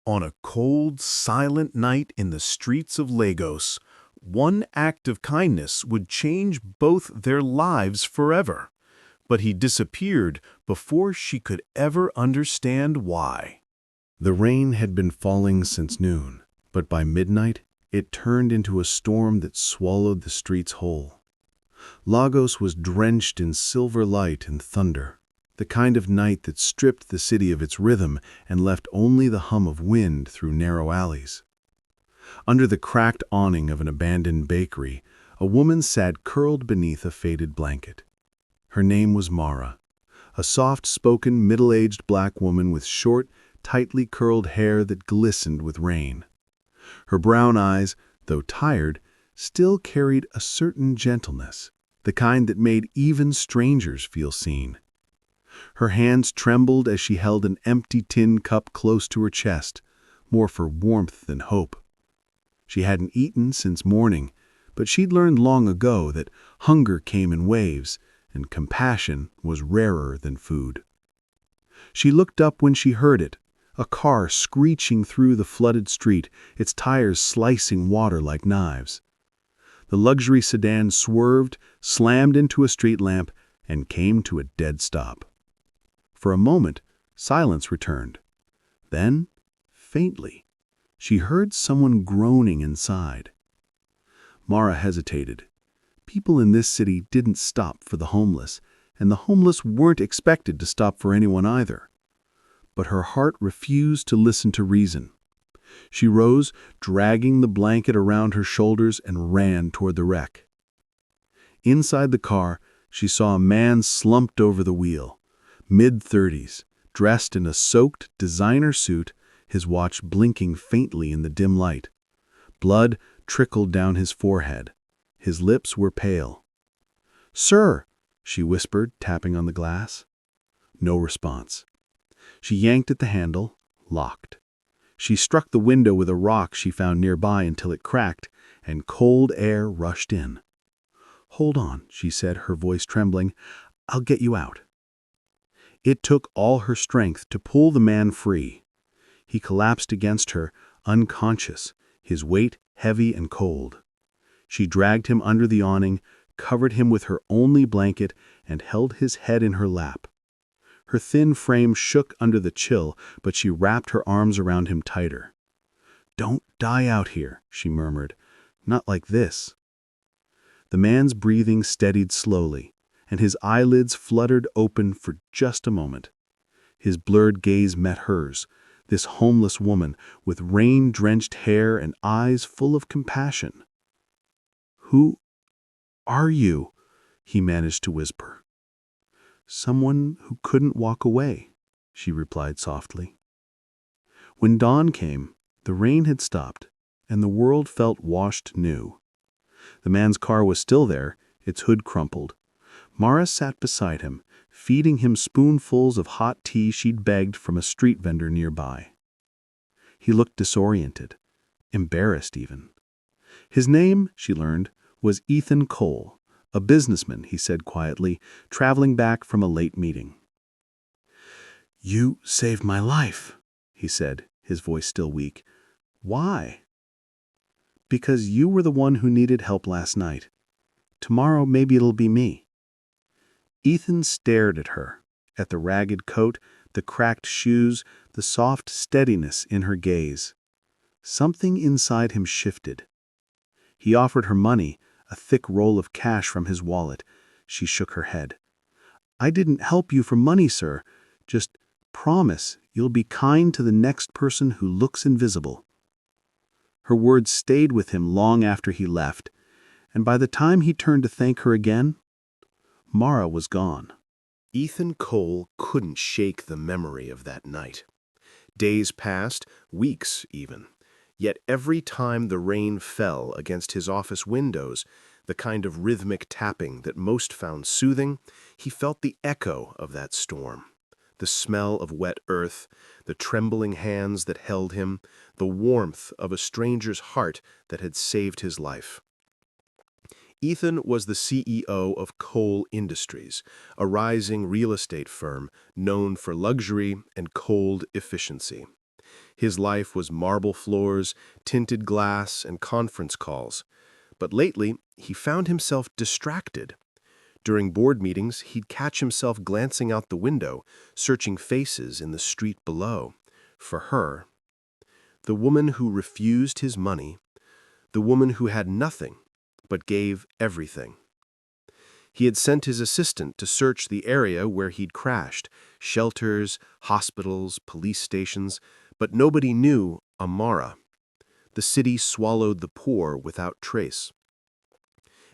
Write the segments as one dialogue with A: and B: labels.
A: On a cold, silent night in the streets of Lagos, one act of kindness would change both their lives forever. But he disappeared before she could ever understand why. The rain had been falling since noon, but by midnight it turned into a storm that swallowed the streets whole. Lagos was drenched in silver light and thunder, the kind of night that stripped the city of its rhythm and left only the hum of wind through narrow alleys. Under the cracked awning of an abandoned bakery, a woman sat curled beneath a faded blanket. Her name was Mara, a soft-spoken, middle-aged black woman with short, tightly curled hair that glistened with rain. Her brown eyes, though tired, still carried a certain gentleness, the kind that made even strangers feel seen. Her hands trembled as she held an empty tin cup close to her chest, more for warmth than hope. She hadn't eaten since morning, but she'd learned long ago that hunger came in waves, and compassion was rarer than food. She looked up when she heard it, a car screeching through the flooded street, its tires slicing water like knives. The luxury sedan swerved, slammed into a street lamp, and came to a dead stop. For a moment, silence returned. Then, faintly, she heard someone groaning inside. Mara hesitated. People in this city didn't stop for the homeless, and the homeless weren't expected to stop for anyone either. But her heart refused to listen to reason. She rose, dragging the blanket around her shoulders, and ran toward the wreck. Inside the car, she saw a man slumped over the wheel, mid-30s, dressed in a soaked designer suit, his watch blinking faintly in the dim light. Blood trickled down his forehead. His lips were pale. "Sir," she whispered, tapping on the glass. No response. She yanked at the handle, locked. She struck the window with a rock she found nearby until it cracked, and cold air rushed in. "Hold on," she said, her voice trembling. "I'll get you out." It took all her strength to pull the man free. He collapsed against her, unconscious, his weight heavy and cold. She dragged him under the awning, covered him with her only blanket, and held his head in her lap. Her thin frame shook under the chill, but she wrapped her arms around him tighter. "Don't die out here," she murmured. "Not like this." The man's breathing steadied slowly, and his eyelids fluttered open for just a moment. His blurred gaze met hers, this homeless woman with rain-drenched hair and eyes full of compassion. "Who are you?" he managed to whisper. "Someone who couldn't walk away," she replied softly. When dawn came, the rain had stopped, and the world felt washed new. The man's car was still there, its hood crumpled. Mara sat beside him, feeding him spoonfuls of hot tea she'd begged from a street vendor nearby. He looked disoriented, embarrassed even. His name, she learned, was Ethan Cole, a businessman, he said quietly, traveling back from a late meeting. "You saved my life," he said, his voice still weak. "Why?" "Because you were the one who needed help last night. Tomorrow maybe it'll be me." Ethan stared at her, at the ragged coat, the cracked shoes, the soft steadiness in her gaze. Something inside him shifted. He offered her money, a thick roll of cash from his wallet. She shook her head. "I didn't help you for money, sir. Just promise you'll be kind to the next person who looks invisible." Her words stayed with him long after he left, and by the time he turned to thank her again, Mara was gone.
B: Ethan Cole couldn't shake the memory of that night. Days passed, weeks even. Yet every time the rain fell against his office windows, the kind of rhythmic tapping that most found soothing, he felt the echo of that storm. The smell of wet earth, the trembling hands that held him, the warmth of a stranger's heart that had saved his life. Ethan was the CEO of Cole Industries, a rising real estate firm known for luxury and cold efficiency. His life was marble floors, tinted glass, and conference calls. But lately, he found himself distracted. During board meetings, he'd catch himself glancing out the window, searching faces in the street below. For her, the woman who refused his money, the woman who had nothing but gave everything. He had sent his assistant to search the area where he'd crashed, shelters, hospitals, police stations, but nobody knew Amara. The city swallowed the poor without trace.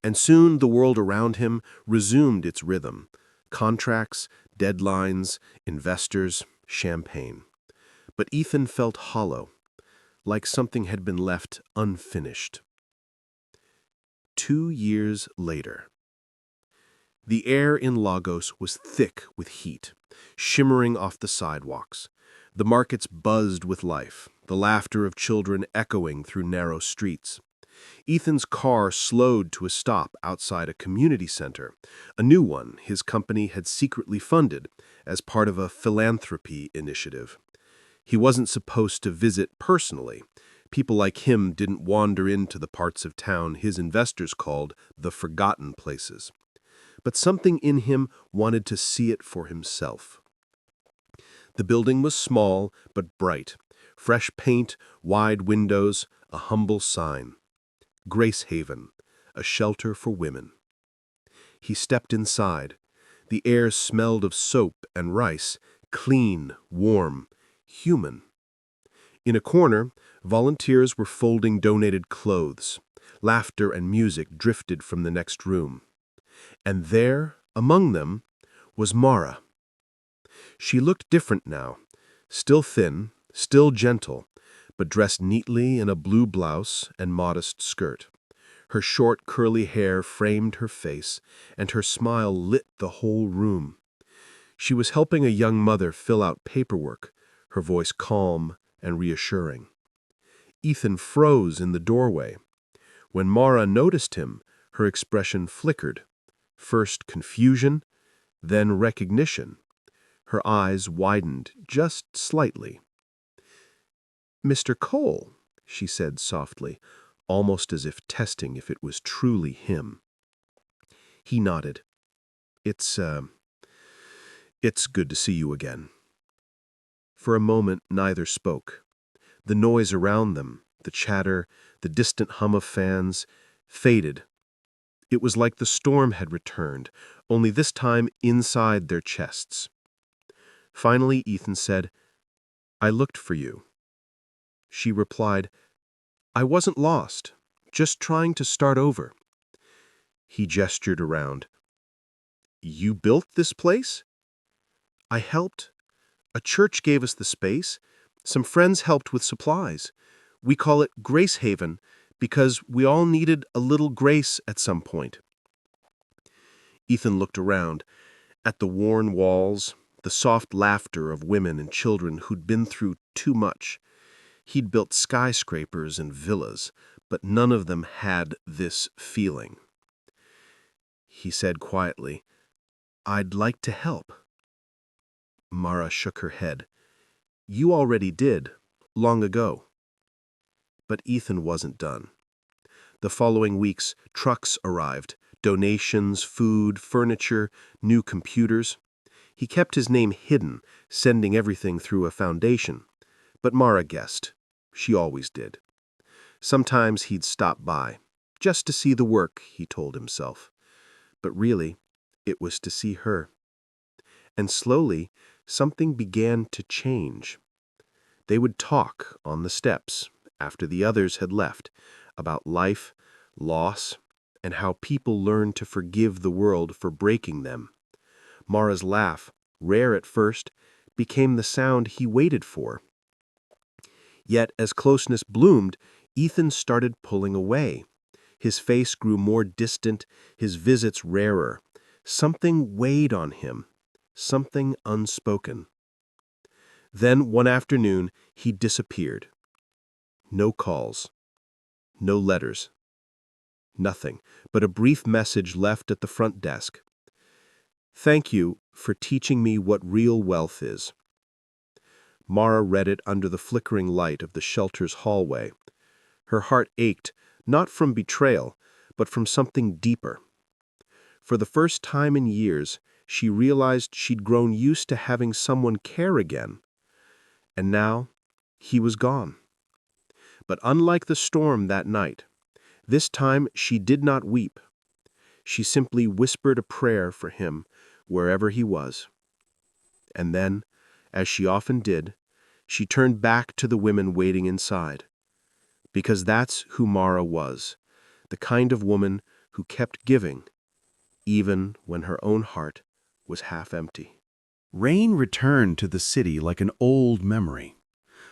B: And soon the world around him resumed its rhythm: contracts, deadlines, investors, champagne. But Ethan felt hollow, like something had been left unfinished. 2 years later. The air in Lagos was thick with heat, shimmering off the sidewalks. The markets buzzed with life, the laughter of children echoing through narrow streets. Ethan's car slowed to a stop outside a community center, a new one his company had secretly funded as part of a philanthropy initiative. He wasn't supposed to visit personally. People like him didn't wander into the parts of town his investors called the forgotten places. But something in him wanted to see it for himself. The building was small but bright. Fresh paint, wide windows, a humble sign. Grace Haven, a shelter for women. He stepped inside. The air smelled of soap and rice, clean, warm, human. In a corner, volunteers were folding donated clothes. Laughter and music drifted from the next room. And there, among them, was Mara. She looked different now, still thin, still gentle, but dressed neatly in a blue blouse and modest skirt. Her short, curly hair framed her face, and her smile lit the whole room. She was helping a young mother fill out paperwork, her voice calm and reassuring. Ethan froze in the doorway. When Mara noticed him, her expression flickered. First confusion, then recognition. Her eyes widened just slightly. "Mr. Cole," she said softly, almost as if testing if it was truly him. He nodded. It's good to see you again." For a moment, neither spoke. The noise around them, the chatter, the distant hum of fans, faded. It was like the storm had returned, only this time inside their chests. Finally, Ethan said, "I looked for you." She replied, "I wasn't lost, just trying to start over." He gestured around. "You built this place?" "I helped. A church gave us the space. Some friends helped with supplies. We call it Grace Haven because we all needed a little grace at some point." Ethan looked around, at the worn walls, the soft laughter of women and children who'd been through too much. He'd built skyscrapers and villas, but none of them had this feeling. He said quietly, "I'd like to help." Mara shook her head. "You already did, long ago." But Ethan wasn't done. The following weeks, trucks arrived, donations, food, furniture, new computers. He kept his name hidden, sending everything through a foundation. But Mara guessed. She always did. Sometimes he'd stop by, just to see the work, he told himself. But really, it was to see her. And slowly, something began to change. They would talk on the steps, after the others had left, about life, loss, and how people learn to forgive the world for breaking them. Mara's laugh, rare at first, became the sound he waited for. Yet as closeness bloomed, Ethan started pulling away. His face grew more distant, his visits rarer. Something weighed on him, something unspoken. Then one afternoon, he disappeared. No calls, no letters, nothing but a brief message left at the front desk. "Thank you for teaching me what real wealth is." Mara read it under the flickering light of the shelter's hallway. Her heart ached, not from betrayal, but from something deeper. For the first time in years, she realized she'd grown used to having someone care again. And now, he was gone. But unlike the storm that night, this time she did not weep. She simply whispered a prayer for him wherever he was. And then, as she often did, she turned back to the women waiting inside. Because that's who Mara was, the kind of woman who kept giving, even when her own heart was half empty.
A: Rain returned to the city like an old memory.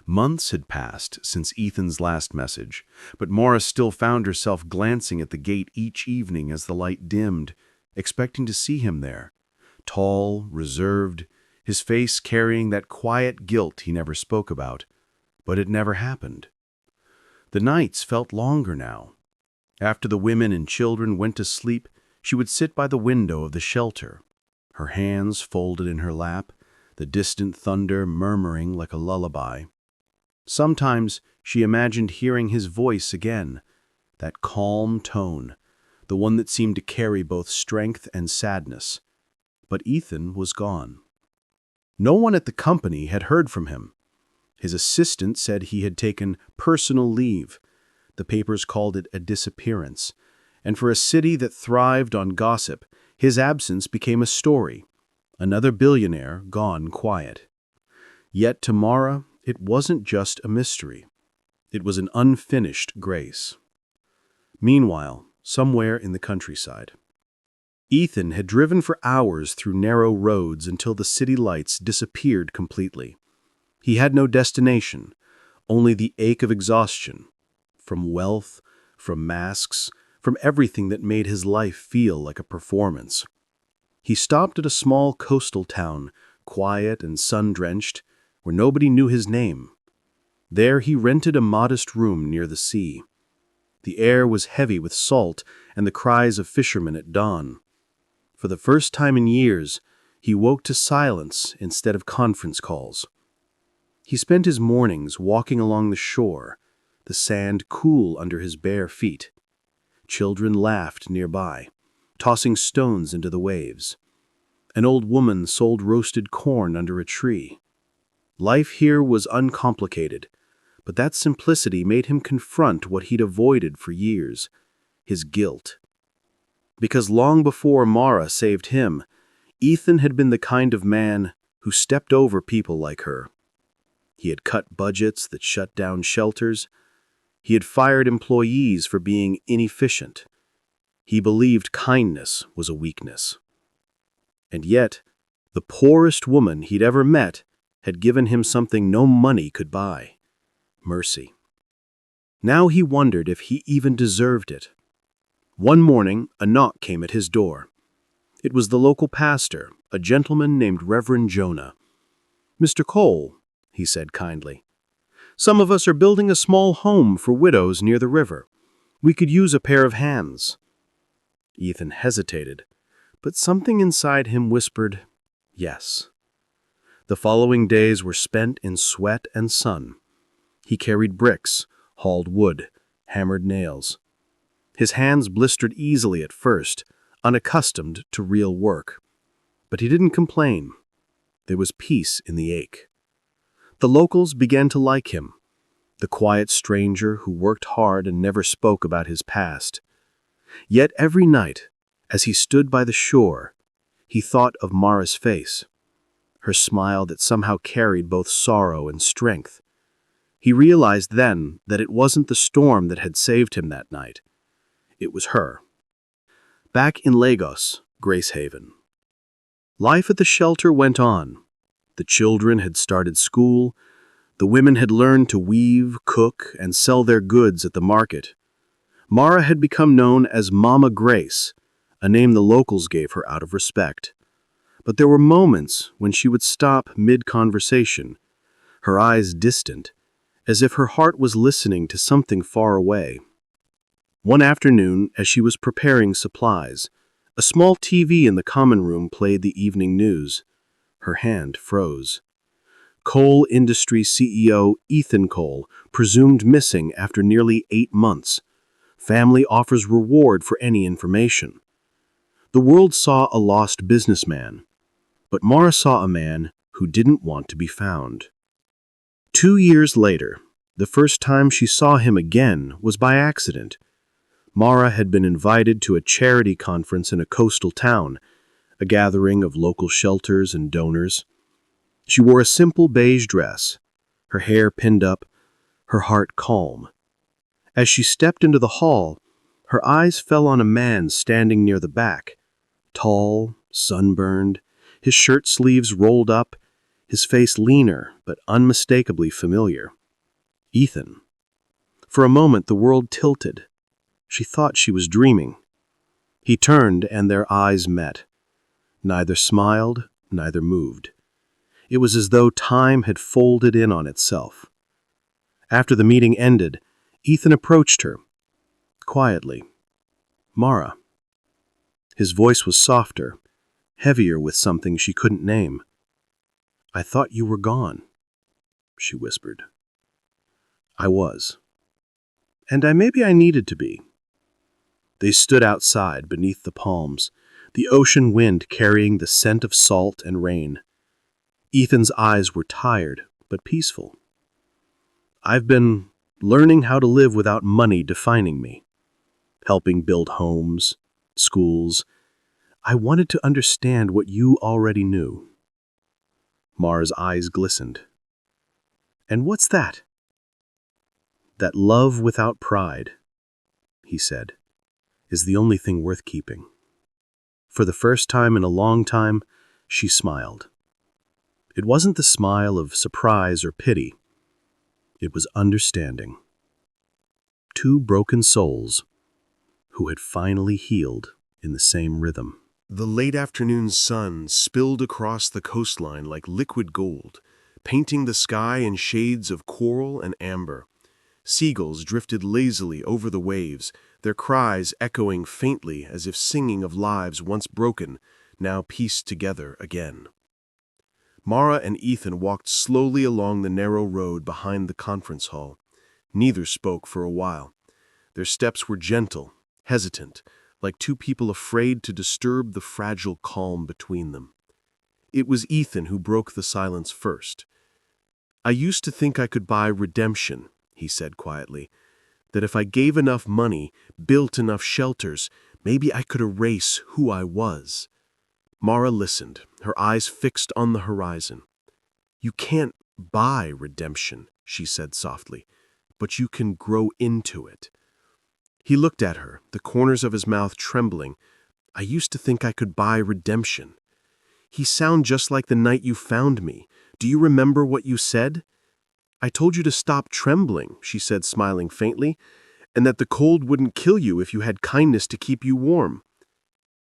A: Months had passed since Ethan's last message, but Mara still found herself glancing at the gate each evening as the light dimmed, expecting to see him there, tall, reserved, his face carrying that quiet guilt he never spoke about. But it never happened. The nights felt longer now. After the women and children went to sleep, she would sit by the window of the shelter, her hands folded in her lap, the distant thunder murmuring like a lullaby. Sometimes she imagined hearing his voice again, that calm tone, the one that seemed to carry both strength and sadness. But Ethan was gone. No one at the company had heard from him. His assistant said he had taken personal leave. The papers called it a disappearance. And for a city that thrived on gossip, his absence became a story. Another billionaire gone quiet. Yet to Mara, it wasn't just a mystery. It was an unfinished grace. Meanwhile, somewhere in the countryside, Ethan had driven for hours through narrow roads until the city lights disappeared completely. He had no destination, only the ache of exhaustion, from wealth, from masks, from everything that made his life feel like a performance. He stopped at a small coastal town, quiet and sun-drenched, where nobody knew his name. There he rented a modest room near the sea. The air was heavy with salt and the cries of fishermen at dawn. For the first time in years, he woke to silence instead of conference calls. He spent his mornings walking along the shore, the sand cool under his bare feet. Children laughed nearby, tossing stones into the waves. An old woman sold roasted corn under a tree. Life here was uncomplicated, but that simplicity made him confront what he'd avoided for years, his guilt. Because long before Mara saved him, Ethan had been the kind of man who stepped over people like her. He had cut budgets that shut down shelters. He had fired employees for being inefficient. He believed kindness was a weakness. And yet, the poorest woman he'd ever met had given him something no money could buy: mercy. Now he wondered if he even deserved it. One morning, a knock came at his door. It was the local pastor, a gentleman named Reverend Jonah. "Mr. Cole," he said kindly, "some of us are building a small home for widows near the river. We could use a pair of hands." Ethan hesitated, but something inside him whispered, yes. The following days were spent in sweat and sun. He carried bricks, hauled wood, hammered nails. His hands blistered easily at first, unaccustomed to real work. But he didn't complain. There was peace in the ache. The locals began to like him, the quiet stranger who worked hard and never spoke about his past. Yet every night, as he stood by the shore, he thought of Mara's face, her smile that somehow carried both sorrow and strength. He realized then that it wasn't the storm that had saved him that night. It was her. Back in Lagos, Gracehaven. Life at the shelter went on. The children had started school. The women had learned to weave, cook, and sell their goods at the market. Mara had become known as Mama Grace, a name the locals gave her out of respect. But there were moments when she would stop mid-conversation, her eyes distant, as if her heart was listening to something far away. One afternoon, as she was preparing supplies, a small TV in the common room played the evening news. Her hand froze.
B: Coal industry CEO Ethan Cole, presumed missing after nearly 8 months. Family offers reward for any information. The world saw a lost businessman, but Mara saw a man who didn't want to be found. 2 years later, the first time she saw him again was by accident. Mara had been invited to a charity conference in a coastal town, a gathering of local shelters and donors. She wore a simple beige dress, her hair pinned up, her heart calm. As she stepped into the hall, her eyes fell on a man standing near the back, tall, sunburned, his shirt sleeves rolled up, his face leaner but unmistakably familiar. Ethan. For a moment the world tilted. She thought she was dreaming. He turned and their eyes met. Neither smiled, neither moved. It was as though time had folded in on itself. After the meeting ended, Ethan approached her, quietly. "Mara." His voice was softer, heavier with something she couldn't name. "I thought you were gone," she whispered. "I was. And maybe I needed to be." They stood outside beneath the palms, the ocean wind carrying the scent of salt and rain. Ethan's eyes were tired, but peaceful. "I've been learning how to live without money defining me, helping build homes, schools. I wanted to understand what you already knew." Mara's eyes glistened. "And what's that?" "That love without pride," he said, "is the only thing worth keeping." For the first time in a long time, she smiled. It wasn't the smile of surprise or pity. It was understanding. Two broken souls who had finally healed in the same rhythm.
A: The late afternoon sun spilled across the coastline like liquid gold, painting the sky in shades of coral and amber. Seagulls drifted lazily over the waves, their cries echoing faintly as if singing of lives once broken, now pieced together again. Mara and Ethan walked slowly along the narrow road behind the conference hall. Neither spoke for a while. Their steps were gentle, hesitant, like two people afraid to disturb the fragile calm between them. It was Ethan who broke the silence first. "I used to think I could buy redemption," he said quietly, "that if I gave enough money, built enough shelters, maybe I could erase who I was." Mara listened, her eyes fixed on the horizon. "You can't buy redemption," she said softly, "but you can grow into it." He looked at her, the corners of his mouth trembling. "I used to think I could buy redemption. You sound just like the night you found me. Do you remember what you said?" "I told you to stop trembling," she said, smiling faintly, "and that the cold wouldn't kill you if you had kindness to keep you warm."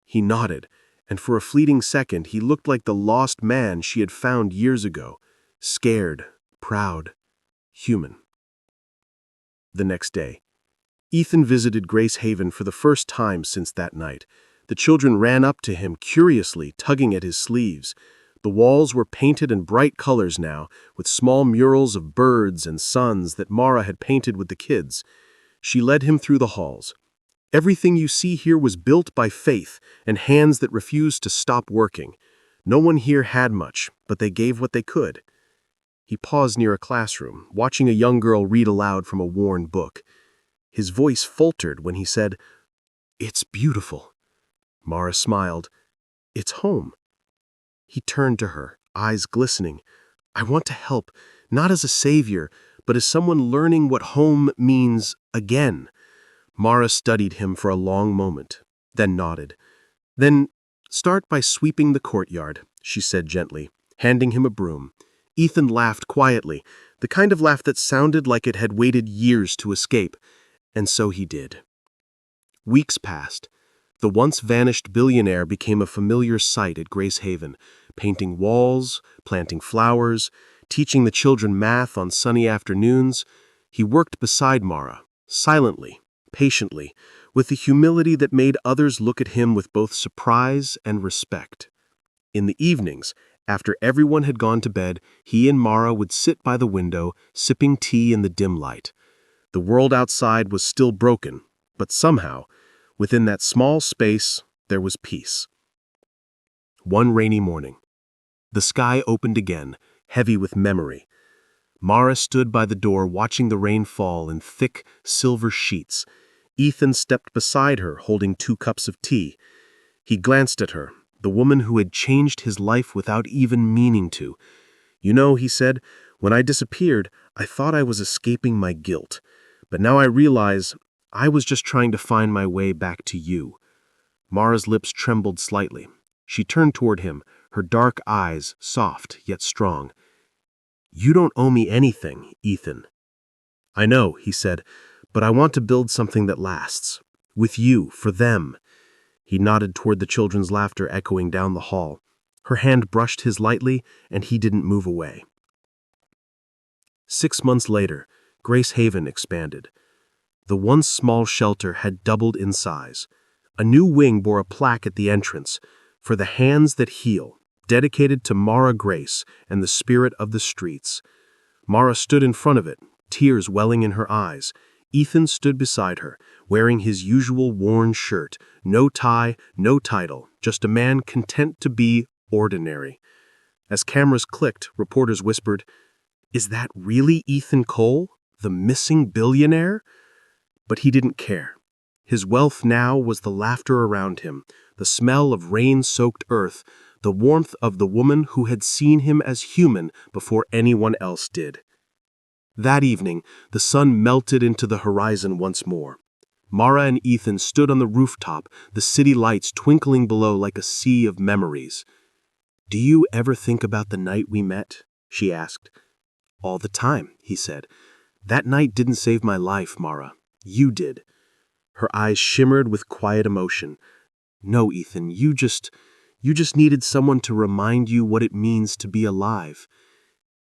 A: He nodded, and for a fleeting second he looked like the lost man she had found years ago, scared, proud, human. The next day, Ethan visited Grace Haven for the first time since that night. The children ran up to him curiously, tugging at his sleeves. The walls were painted in bright colors now, with small murals of birds and suns that Mara had painted with the kids. She led him through the halls. "Everything you see here was built by faith and hands that refused to stop working. No one here had much, but they gave what they could." He paused near a classroom, watching a young girl read aloud from a worn book. His voice faltered when he said, "It's beautiful." Mara smiled. "It's home." He turned to her, eyes glistening. "I want to help, not as a savior, but as someone learning what home means again." Mara studied him for a long moment, then nodded. "Then start by sweeping the courtyard," she said gently, handing him a broom. Ethan laughed quietly, the kind of laugh that sounded like it had waited years to escape, and so he did. Weeks passed. The once vanished billionaire became a familiar sight at Grace Haven, painting walls, planting flowers, teaching the children math on sunny afternoons. He worked beside Mara, silently, patiently, with the humility that made others look at him with both surprise and respect. In the evenings,
B: After everyone had gone to bed, he and Mara would sit by the window, sipping tea in the dim light. The world outside was still broken, but somehow, within that small space, there was peace. One rainy morning, the sky opened again, heavy with memory. Mara stood by the door watching the rain fall in thick, silver sheets. Ethan stepped beside her, holding 2 cups of tea. He glanced at her, the woman who had changed his life without even meaning to. "You know," he said, "when I disappeared, I thought I was escaping my guilt. But now I realize I was just trying to find my way back to you." Mara's lips trembled slightly. She turned toward him, her dark eyes soft yet strong. "You don't owe me anything, Ethan." "I know," he said, "but I want to build something that lasts. With you, for them." He nodded toward the children's laughter echoing down the hall. Her hand brushed his lightly, and he didn't move away. 6 months later, Grace Haven expanded. The once small shelter had doubled in size. A new wing bore a plaque at the entrance, "For the Hands That Heal," dedicated to Mara Grace and the spirit of the streets. Mara stood in front of it, tears welling in her eyes. Ethan stood beside her, wearing his usual worn shirt, no tie, no title, just a man content to be ordinary. As cameras clicked, reporters whispered, "Is that really Ethan Cole, the missing billionaire?" But he didn't care. His wealth now was the laughter around him, the smell of rain-soaked earth, the warmth of the woman who had seen him as human before anyone else did. That evening, the sun melted into the horizon once more. Mara and Ethan stood on the rooftop, the city lights twinkling below like a sea of memories. "Do you ever think about the night we met?" she asked. "All the time," he said. "That night didn't save my life, Mara. You did." Her eyes shimmered with quiet emotion. "No, Ethan, you just needed someone to remind you what it means to be alive."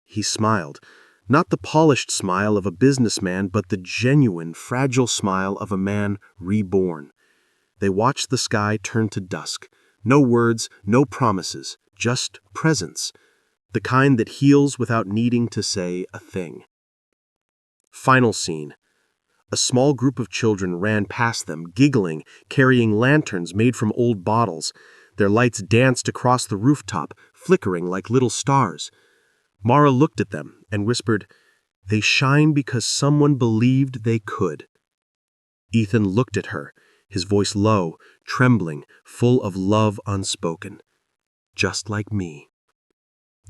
B: He smiled. Not the polished smile of a businessman, but the genuine, fragile smile of a man reborn. They watched the sky turn to dusk. No words, no promises, just presence. The kind that heals without needing to say a thing. Final scene. A small group of children ran past them, giggling, carrying lanterns made from old bottles. Their lights danced across the rooftop, flickering like little stars. Mara looked at them and whispered, "They shine because someone believed they could." Ethan looked at her, his voice low, trembling, full of love unspoken. "Just like me."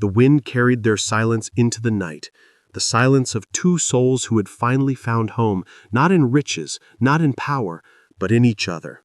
B: The wind carried their silence into the night, the silence of 2 souls who had finally found home, not in riches, not in power, but in each other.